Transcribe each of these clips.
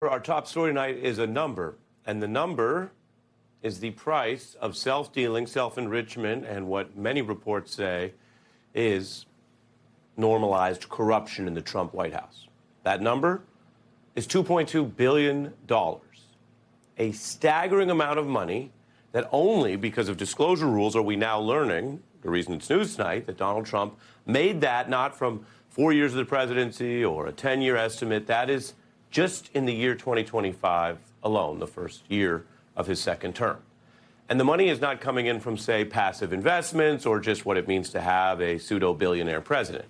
Our top story tonight is a number, and the number is the price of self-dealing, self-enrichment, and what many reports say is normalized corruption in the Trump White House. That number is $2.2 billion, a staggering amount of money that only because of disclosure rules are we now learning, the reason it's news tonight, that Donald Trump made that not from 4 years of the presidency or a 10-year estimate. That is just in the year 2025 alone, the first year of his second term. And the money is not coming in from, say, passive investments or just what it means to have a pseudo-billionaire president.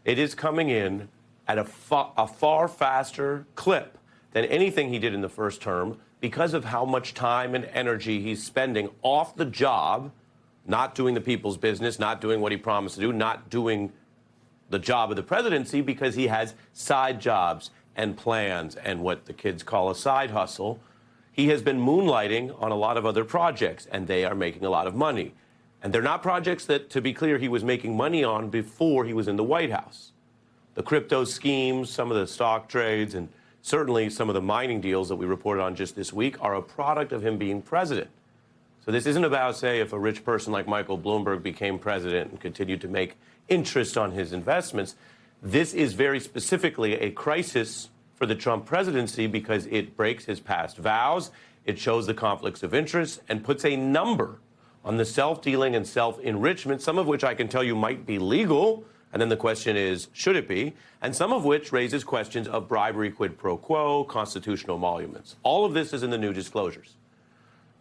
It is coming in at a far faster clip than anything he did in the first term because of how much time and energy he's spending off the job, not doing the people's business, not doing what he promised to do, not doing the job of the presidency, because he has side jobs and plans and what the kids call a side hustle. He has been moonlighting on a lot of other projects, and they are making a lot of money. And they're not projects that, to be clear, he was making money on before he was in the White House. The crypto schemes, some of the stock trades, and certainly some of the mining deals that we reported on just this week are a product of him being president. So this isn't about, say, if a rich person like Michael Bloomberg became president and continued to make interest on his investments. This is very specifically a crisis for the Trump presidency because it breaks his past vows, it shows the conflicts of interest, and puts a number on the self-dealing and self-enrichment, some of which I can tell you might be legal, and then the question is, should it be? And some of which raises questions of bribery, quid pro quo, constitutional emoluments. All of this is in the new disclosures.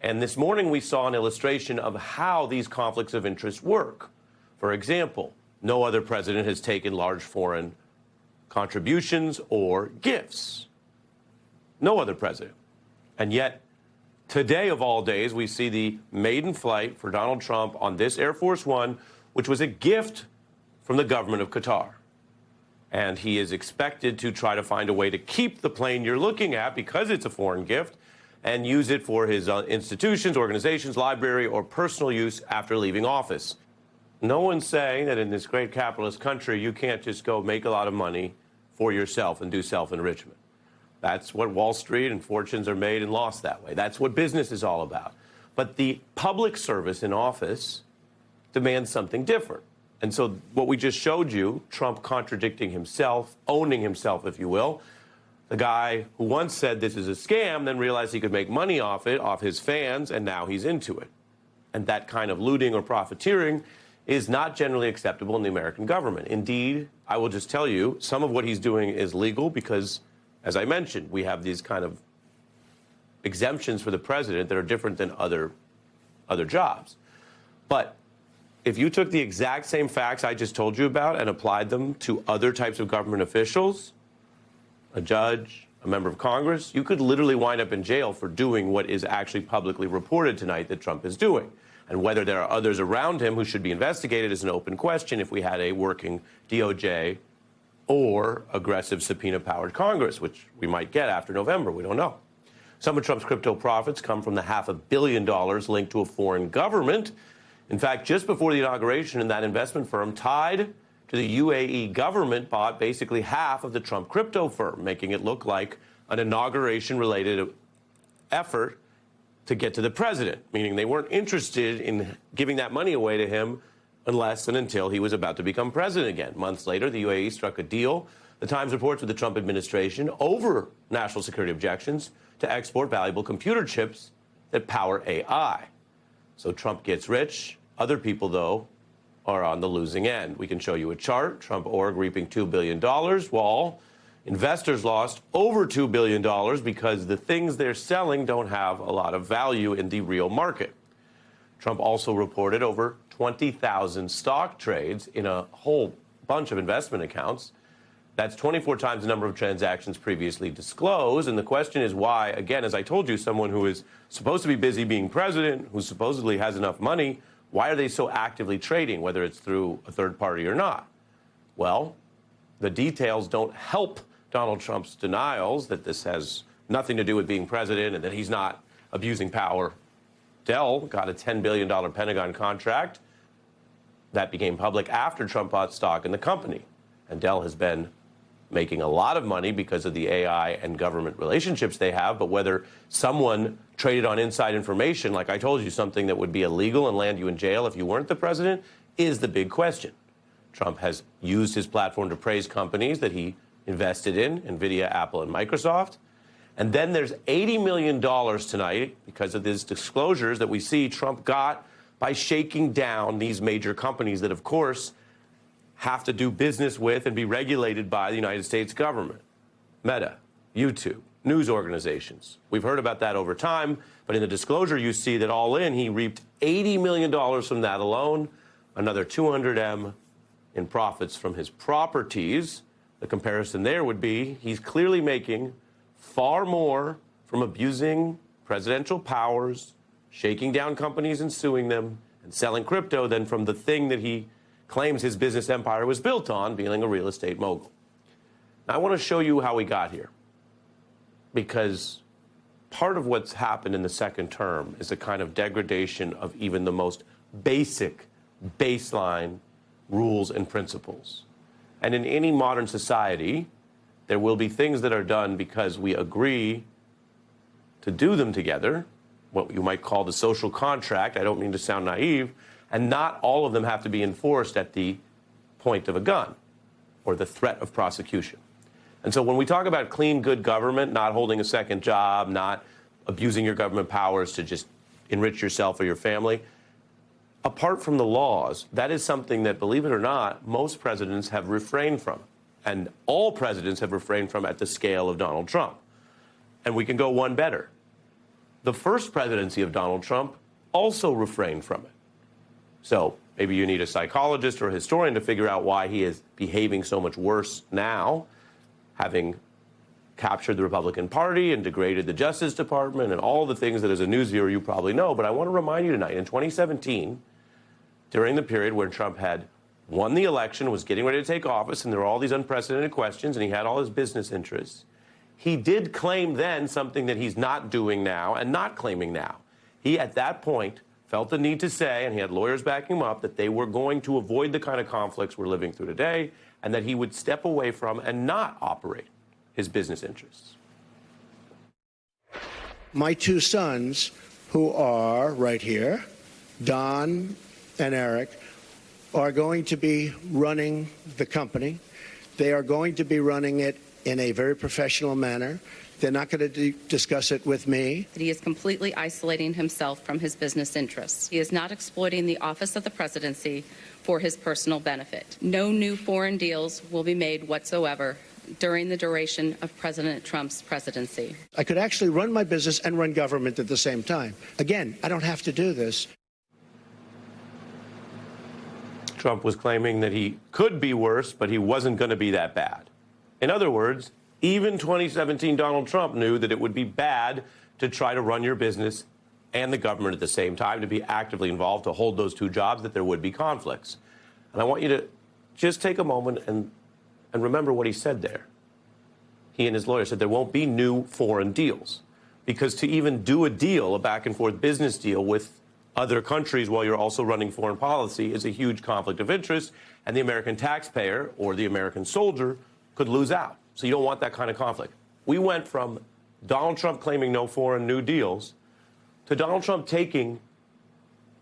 And this morning we saw an illustration of how these conflicts of interest work. For example, no other president has taken large foreign contributions or gifts. No other president. And yet, today of all days, we see the maiden flight for Donald Trump on this Air Force One, which was a gift from the government of Qatar. And he is expected to try to find a way to keep the plane you're looking at, because it's a foreign gift, and use it for his institutions, organizations, library, or personal use after leaving office. No one's saying that in this great capitalist country, you can't just go make a lot of money for yourself and do self-enrichment. That's what Wall Street and fortunes are made and lost that way. That's what business is all about. But the public service in office demands something different. And so what we just showed you, Trump contradicting himself, owning himself, if you will, the guy who once said this is a scam, then realized he could make money off it, off his fans, and now he's into it. And that kind of looting or profiteering is not generally acceptable in the American government. Indeed, I will just tell you, some of what he's doing is legal because, as I mentioned, we have these kind of exemptions for the president that are different than other jobs. But if you took the exact same facts I just told you about and applied them to other types of government officials, a judge, a member of Congress, you could literally wind up in jail for doing what is actually publicly reported tonight that Trump is doing. And whether there are others around him who should be investigated is an open question if we had a working DOJ or aggressive subpoena-powered Congress, which we might get after November. We don't know. Some of Trump's crypto profits come from the $500 million linked to a foreign government. In fact, just before the inauguration, that investment firm tied to the UAE government bought basically half of the Trump crypto firm, making it look like an inauguration-related effort to get to the president, meaning they weren't interested in giving that money away to him unless and until he was about to become president again. Months later, the UAE struck a deal, the Times reports, with the Trump administration over national security objections to export valuable computer chips that power AI. So Trump gets rich. Other people, though, are on the losing end. We can show you a chart. Trump Org reaping $2 billion, while investors lost over $2 billion because the things they're selling don't have a lot of value in the real market. Trump also reported over 20,000 stock trades in a whole bunch of investment accounts. That's 24 times the number of transactions previously disclosed. And the question is why, again, as I told you, someone who is supposed to be busy being president, who supposedly has enough money, why are they so actively trading, whether it's through a third party or not? Well, the details don't help Donald Trump's denials that this has nothing to do with being president and that he's not abusing power. Dell got a $10 billion Pentagon contract that became public after Trump bought stock in the company. And Dell has been making a lot of money because of the AI and government relationships they have, but whether someone traded on inside information, like I told you, something that would be illegal and land you in jail if you weren't the president, is the big question. Trump has used his platform to praise companies that he invested in, NVIDIA, Apple, and Microsoft. And then there's $80 million tonight because of these disclosures that we see Trump got by shaking down these major companies that, of course, have to do business with and be regulated by the United States government. Meta, YouTube, news organizations. We've heard about that over time, but in the disclosure you see that all in, he reaped $80 million from that alone, another $200 million in profits from his properties. The comparison there would be he's clearly making far more from abusing presidential powers, shaking down companies and suing them, and selling crypto than from the thing that he claims his business empire was built on, being a real estate mogul. Now, I want to show you how we got here, because part of what's happened in the second term is a kind of degradation of even the most basic baseline rules and principles. And in any modern society, there will be things that are done because we agree to do them together, what you might call the social contract. I don't mean to sound naive. And not all of them have to be enforced at the point of a gun or the threat of prosecution. And so when we talk about clean, good government, not holding a second job, not abusing your government powers to just enrich yourself or your family, apart from the laws, that is something that, believe it or not, most presidents have refrained from. And all presidents have refrained from at the scale of Donald Trump. And we can go one better. The first presidency of Donald Trump also refrained from it. So maybe you need a psychologist or a historian to figure out why he is behaving so much worse now, having captured the Republican Party and degraded the Justice Department and all the things that as a news viewer you probably know. But I want to remind you tonight, in 2017, during the period when Trump had won the election, was getting ready to take office, and there were all these unprecedented questions, and he had all his business interests, he did claim then something that he's not doing now and not claiming now. He, at that point, felt the need to say, and he had lawyers backing him up, that they were going to avoid the kind of conflicts we're living through today, and that he would step away from and not operate his business interests. My two sons, who are right here, Don and Eric, are going to be running the company. They are going to be running it in a very professional manner. They're not going to discuss it with me. He is completely isolating himself from his business interests. He is not exploiting the office of the presidency for his personal benefit. No new foreign deals will be made whatsoever during the duration of President Trump's presidency. I could actually run my business and run government at the same time. Again, I don't have to do this. Trump was claiming that he could be worse, but he wasn't going to be that bad. In other words, even 2017 Donald Trump knew that it would be bad to try to run your business and the government at the same time, to be actively involved, to hold those two jobs, that there would be conflicts. And I want you to just take a moment and remember what he said there. He and his lawyer said there won't be new foreign deals, because to even do a deal, a back and forth business deal with other countries while you're also running foreign policy, is a huge conflict of interest, and the American taxpayer or the American soldier could lose out. So you don't want that kind of conflict. We went from Donald Trump claiming no foreign new deals to Donald Trump taking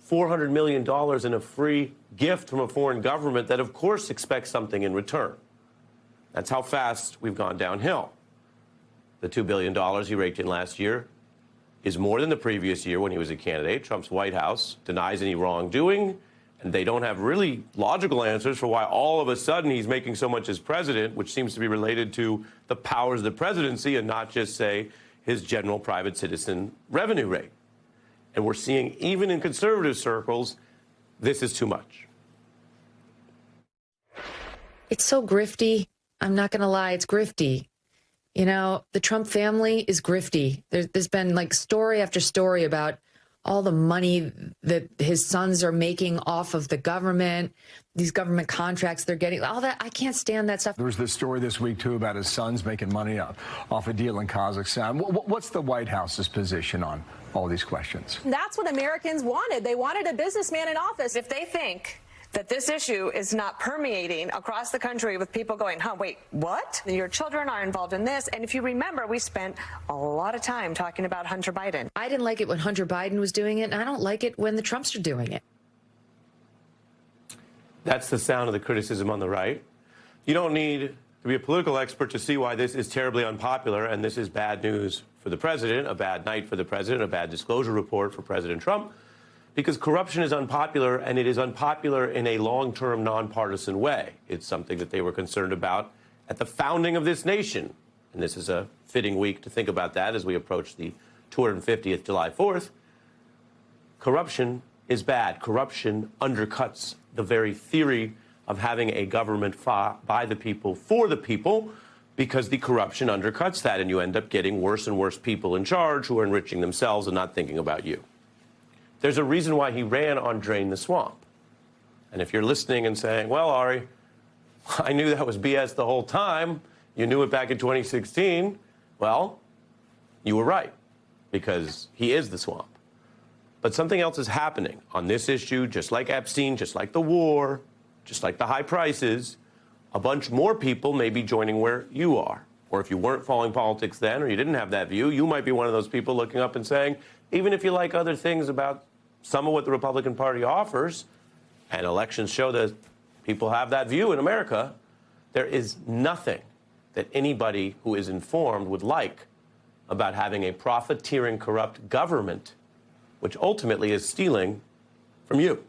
$400 million in a free gift from a foreign government that, of course, expects something in return. That's how fast we've gone downhill. The $2 billion he raked in last year is more than the previous year when he was a candidate. Trump's White House denies any wrongdoing, and they don't have really logical answers for why all of a sudden he's making so much as president, which seems to be related to the powers of the presidency and not just, say, his general private citizen revenue rate. And we're seeing, even in conservative circles, this is too much. It's so grifty. I'm not going to lie, it's grifty. You know, the Trump family is grifty. There's been like story after story about all the money that his sons are making off of the government, these government contracts they're getting, all that. I can't stand that stuff. There was this story this week, too, about his sons making money off a deal in Kazakhstan. What's the White House's position on all these questions? That's what Americans wanted. They wanted a businessman in office. If they think that this issue is not permeating across the country with people going, wait, what? Your children are involved in this. And if you remember, we spent a lot of time talking about Hunter Biden. I didn't like it when Hunter Biden was doing it, and I don't like it when the Trumps are doing it. That's the sound of the criticism on the right. You don't need to be a political expert to see why this is terribly unpopular, and this is bad news for the president, a bad night for the president, a bad disclosure report for President Trump, because corruption is unpopular, and it is unpopular in a long-term, nonpartisan way. It's something that they were concerned about at the founding of this nation, and this is a fitting week to think about that as we approach the 250th July 4th. Corruption is bad. Corruption undercuts the very theory of having a government by the people, for the people, because the corruption undercuts that, and you end up getting worse and worse people in charge who are enriching themselves and not thinking about you. There's a reason why he ran on Drain the Swamp. And if you're listening and saying, well, Ari, I knew that was BS the whole time, you knew it back in 2016, well, you were right, because he is the swamp. But something else is happening on this issue, just like Epstein, just like the war, just like the high prices. A bunch more people may be joining where you are. Or if you weren't following politics then, or you didn't have that view, you might be one of those people looking up and saying, even if you like other things about some of what the Republican Party offers, and elections show that people have that view in America, there is nothing that anybody who is informed would like about having a profiteering, corrupt government, which ultimately is stealing from you.